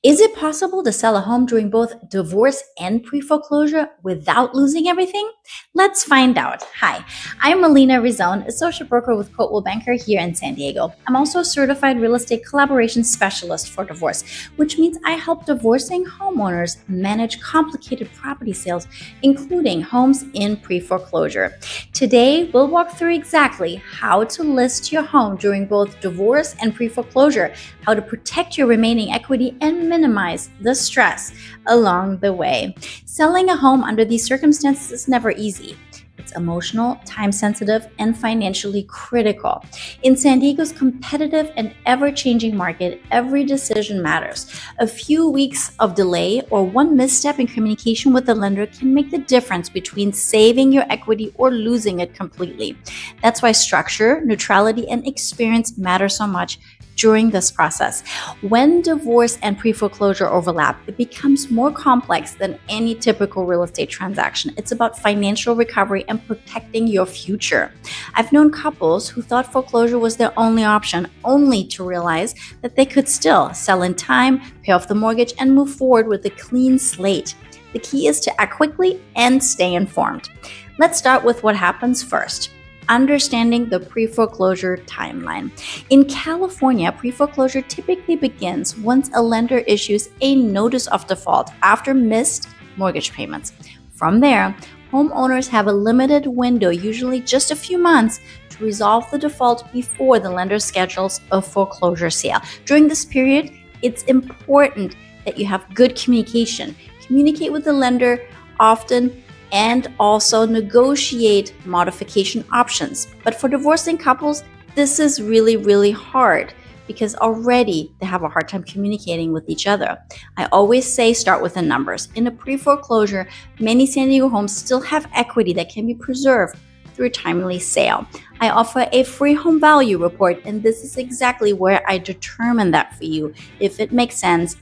Is it possible to sell a home during both divorce and pre-foreclosure without losing everything? Let's find out. Hi, I'm Melina, Rissone, associate broker with Coldwell Banker here in San Diego. I'm also a certified real estate collaboration specialist for divorce, which means I help divorcing homeowners manage complicated property sales, including homes in pre-foreclosure. Today, we'll walk through exactly how to list your home during both divorce and pre-foreclosure, how to protect your remaining equity, and minimize the stress along the way. Selling a home under these circumstances is never easy. It's emotional, time-sensitive, and financially critical. In San Diego's competitive and ever-changing market, every decision matters. A few weeks of delay or one misstep in communication with the lender can make the difference between saving your equity or losing it completely. That's why structure, neutrality, and experience matter so much during this process. When divorce and pre-foreclosure overlap, it becomes more complex than any typical real estate transaction. It's about financial recovery and protecting your future. I've known couples who thought foreclosure was their only option, only to realize that they could still sell in time, pay off the mortgage, and move forward with a clean slate. The key is to act quickly and stay informed. Let's start with what happens first. Understanding the pre-foreclosure timeline. In California, pre-foreclosure typically begins once a lender issues a notice of default after missed mortgage payments. From there, homeowners have a limited window, usually just a few months, to resolve the default before the lender schedules a foreclosure sale. During this period, it's important that you have good communication. Communicate with the lender often and also negotiate modification options. But for divorcing couples, this is really hard because already they have a hard time communicating with each other. I always say start with the numbers. In a pre-foreclosure, many San Diego homes still have equity that can be preserved through a timely sale. I offer a free home value report, and this is exactly where I determine that for you, if it makes sense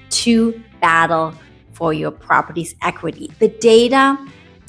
to battle for your property's equity. The data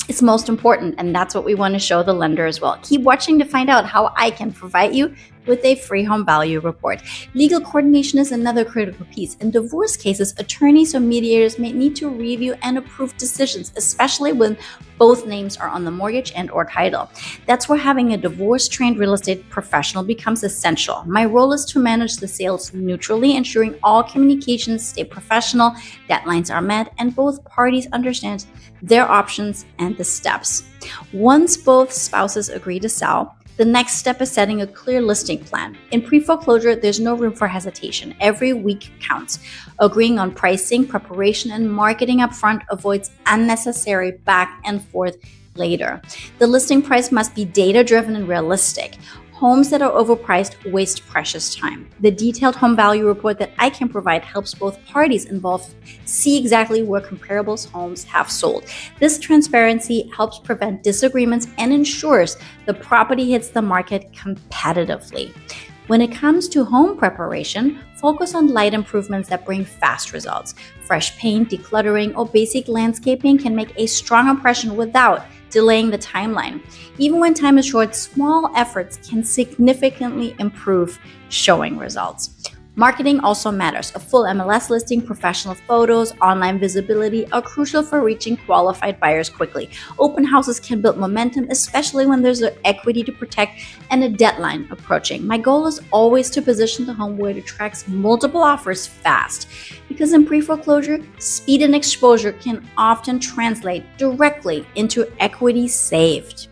is most important, and that's what we want to show the lender as well. Keep watching to find out how I can provide you with a free home value report. Legal coordination is another critical piece. In divorce cases, attorneys or mediators may need to review and approve decisions, especially when both names are on the mortgage and or title. That's where having a divorce-trained real estate professional becomes essential. My role is to manage the sales neutrally, ensuring all communications stay professional, deadlines are met, and both parties understand their options and the steps. Once both spouses agree to sell, the next step is setting a clear listing plan. In pre-foreclosure, there's no room for hesitation. Every week counts. Agreeing on pricing, preparation, and marketing upfront avoids unnecessary back and forth later. The listing price must be data-driven and realistic. Homes that are overpriced waste precious time. The detailed home value report that I can provide helps both parties involved see exactly where comparable homes have sold. This transparency helps prevent disagreements and ensures the property hits the market competitively. When it comes to home preparation, focus on light improvements that bring fast results. Fresh paint, decluttering, or basic landscaping can make a strong impression without delaying the timeline. Even when time is short, small efforts can significantly improve showing results. Marketing also matters. A full MLS listing, professional photos, online visibility are crucial for reaching qualified buyers quickly. Open houses can build momentum, especially when there's equity to protect and a deadline approaching. My goal is always to position the home where it attracts multiple offers fast, because in pre-foreclosure, speed and exposure can often translate directly into equity saved.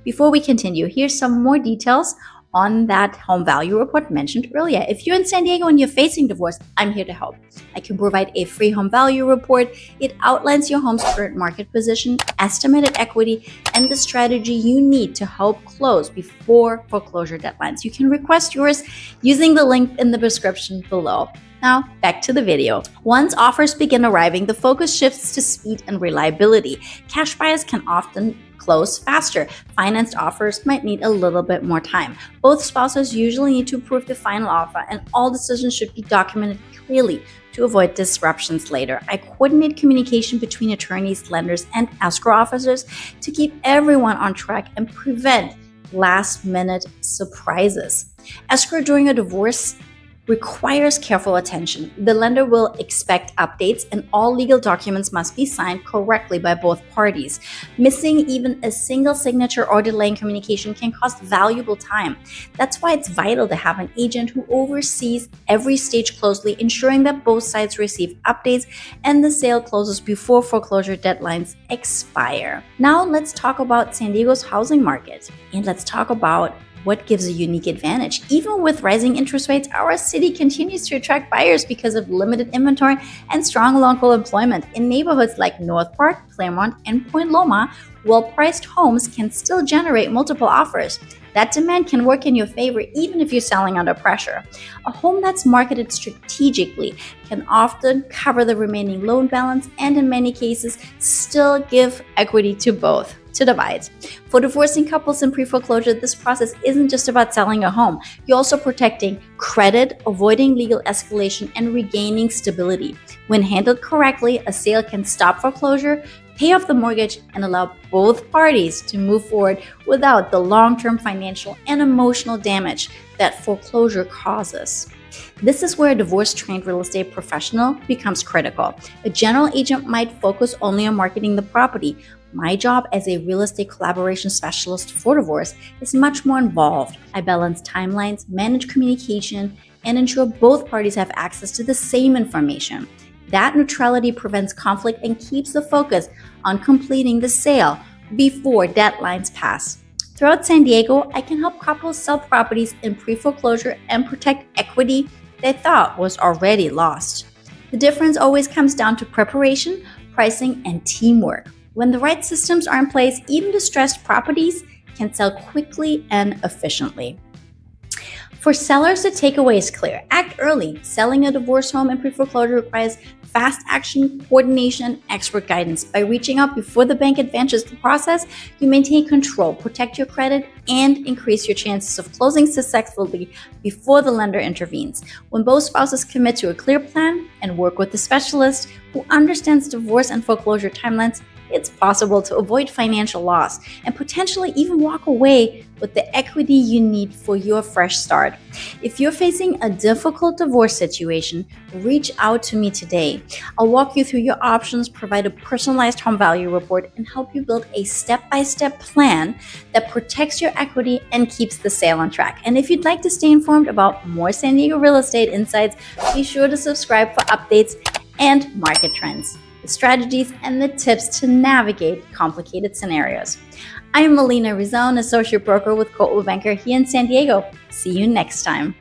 Before we continue, here's some more details on that home value report mentioned earlier. If you're in San Diego and you're facing divorce, I'm here to help. I can provide a free home value report. It outlines your home's current market position, estimated equity, and the strategy you need to help close before foreclosure deadlines. You can request yours using the link in the description below. Now, back to the video. Once offers begin arriving, the focus shifts to speed and reliability. Cash buyers can often close faster. Financed offers might need a little bit more time. Both spouses usually need to approve the final offer, and all decisions should be documented clearly to avoid disruptions later. I coordinate communication between attorneys, lenders, and escrow officers to keep everyone on track and prevent last-minute surprises. Escrow during a divorce requires careful attention. The lender will expect updates, and all legal documents must be signed correctly by both parties. Missing even a single signature or delaying communication can cost valuable time. That's why it's vital to have an agent who oversees every stage closely, ensuring that both sides receive updates and the sale closes before foreclosure deadlines expire. Now let's talk about San Diego's housing market, and let's talk about what gives a unique advantage. Even with rising interest rates, our city continues to attract buyers because of limited inventory and strong local employment. In neighborhoods like North Park, Clairemont, and Point Loma, well-priced homes can still generate multiple offers. That demand can work in your favor even if you're selling under pressure. A home that's marketed strategically can often cover the remaining loan balance and in many cases still give equity to both to divide. For divorcing couples in pre-foreclosure, this process isn't just about selling a home. You're also protecting credit, avoiding legal escalation, and regaining stability. When handled correctly, a sale can stop foreclosure, pay off the mortgage, and allow both parties to move forward without the long-term financial and emotional damage that foreclosure causes. This is where a divorce-trained real estate professional becomes critical. A general agent might focus only on marketing the property. My job as a real estate collaboration specialist for divorce is much more involved. I balance timelines, manage communication, and ensure both parties have access to the same information. That neutrality prevents conflict and keeps the focus on completing the sale before deadlines pass. Throughout San Diego, I can help couples sell properties in pre-foreclosure and protect equity they thought was already lost. The difference always comes down to preparation, pricing, and teamwork. When the right systems are in place, even distressed properties can sell quickly and efficiently. For sellers, the takeaway is clear. Act early. Selling a divorce home in pre-foreclosure requires fast action, coordination, and expert guidance. By reaching out before the bank advances the process, you maintain control, protect your credit, and increase your chances of closing successfully before the lender intervenes. When both spouses commit to a clear plan and work with a specialist who understands divorce and foreclosure timelines, it's possible to avoid financial loss and potentially even walk away with the equity you need for your fresh start. If you're facing a difficult divorce situation, reach out to me today. I'll walk you through your options, provide a personalized home value report, and help you build a step-by-step plan that protects your equity and keeps the sale on track. And if you'd like to stay informed about more San Diego real estate insights, be sure to subscribe for updates and market trends, the strategies, and the tips to navigate complicated scenarios. I'm Melina Rissone, Associate Broker with Coldwell Banker here in San Diego. See you next time.